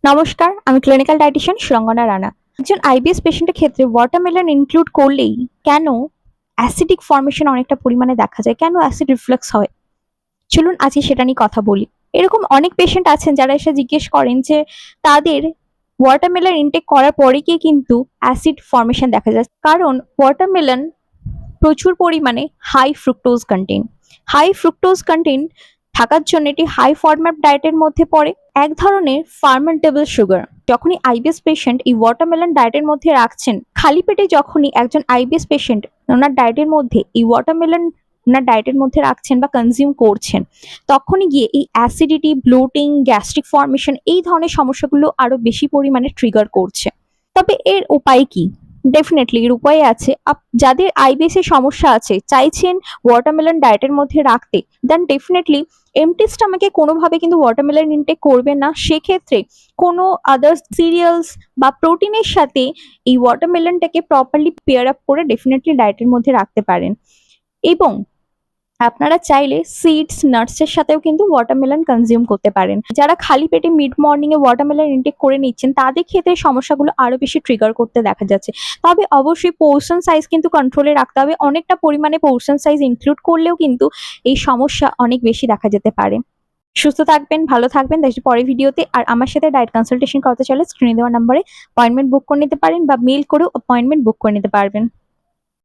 নমস্কার, আমি clinical dietician Surangana Rana. একজন আইবিএস পেশেন্টের ক্ষেত্রে ওয়াটারমেলন ইনক্লুড করলেই কেন অ্যাসিডিক ফর্মেশন অনেকটা পরিমাণে দেখা যায়, কেন অ্যাসিড রিফ্লাক্স হয়? চলুন আজকে সেটা নিয়ে কথা বলি। এরকম অনেক পেশেন্ট আছেন যারা এসে জিজ্ঞেস করেন যে তাদের ওয়াটারমেলন ইনটেক করার পরে গিয়ে কিন্তু অ্যাসিড ফর্মেশন দেখা যায়, কারণ ওয়াটারমেলন প্রচুর পরিমাণে high fructose content. High fructose content থাকার জন্য এটি হাই ফরম্যাট ডায়েটের মধ্যে পড়ে, এক ধরনের ফার্মেন্টেবল সুগার। যখনই আইবিএস পেশেন্ট এই ওয়াটারমেলন ডায়েটের মধ্যে রাখছেন, খালি পেটে যখনই একজন আইবিএস পেশেন্ট ওনার ডায়েটের মধ্যে এই ওয়াটারমেলন ওনার ডায়েটের মধ্যে রাখছেন বা কনজিউম করছেন, তখনই গিয়ে এই অ্যাসিডিটি, ব্লোটিং, গ্যাস্ট্রিক ফর্মেশন এই ধরনের সমস্যাগুলো আরো বেশি পরিমাণে ট্রিগার করছে। তবে এর উপায় কি? ডেফিনেটলি এর উপায় আছে। যাদের আইবিএস এর সমস্যা আছে, চাইছেন ওয়াটারমেলন ডায়েটের মধ্যে রাখতে, দেন ডেফিনেটলি এমটি স্টমাকে কোনোভাবে কিন্তু ওয়াটারমেলন ইনটেক করবেন না। সেক্ষেত্রে কোনো আদার সিরিয়ালস বা প্রোটিনের সাথে এই ওয়াটারমেলনটাকে প্রপারলি পেয়ার আপ করে ডেফিনেটলি ডায়েটের মধ্যে রাখতে পারেন। এবং আপনারা চাইলে সিডস, নাটসের সাথেও কিন্তু ওয়াটারমেলন কনজিউম করতে পারেন। যারা খালি পেটে মিড মর্নিং এ ওয়াটারমেলন ইনটেক করে নিচ্ছেন, তাদের ক্ষেত্রে সমস্যাগুলো আরো বেশি ট্রিগার করতে দেখা যাচ্ছে। তবে অবশ্যই পোর্শন সাইজ কিন্তু কন্ট্রোলে রাখতে হবে। অনেকটা পরিমাণে পোর্শন সাইজ ইনক্লুড করলেও কিন্তু এই সমস্যা অনেক বেশি দেখা যেতে পারে। সুস্থ থাকবেন, ভালো থাকবেন। দেখা হচ্ছে পরের ভিডিওতে। আর আমার সাথে ডায়েট কনসালটেশন করতে চাইলে স্ক্রিনে দেওয়া নম্বরে অ্যাপয়েন্টমেন্ট বুক করে নিতে পারেন বা মেল করেও অ্যাপয়েন্টমেন্ট বুক করে নিতে পারবেন।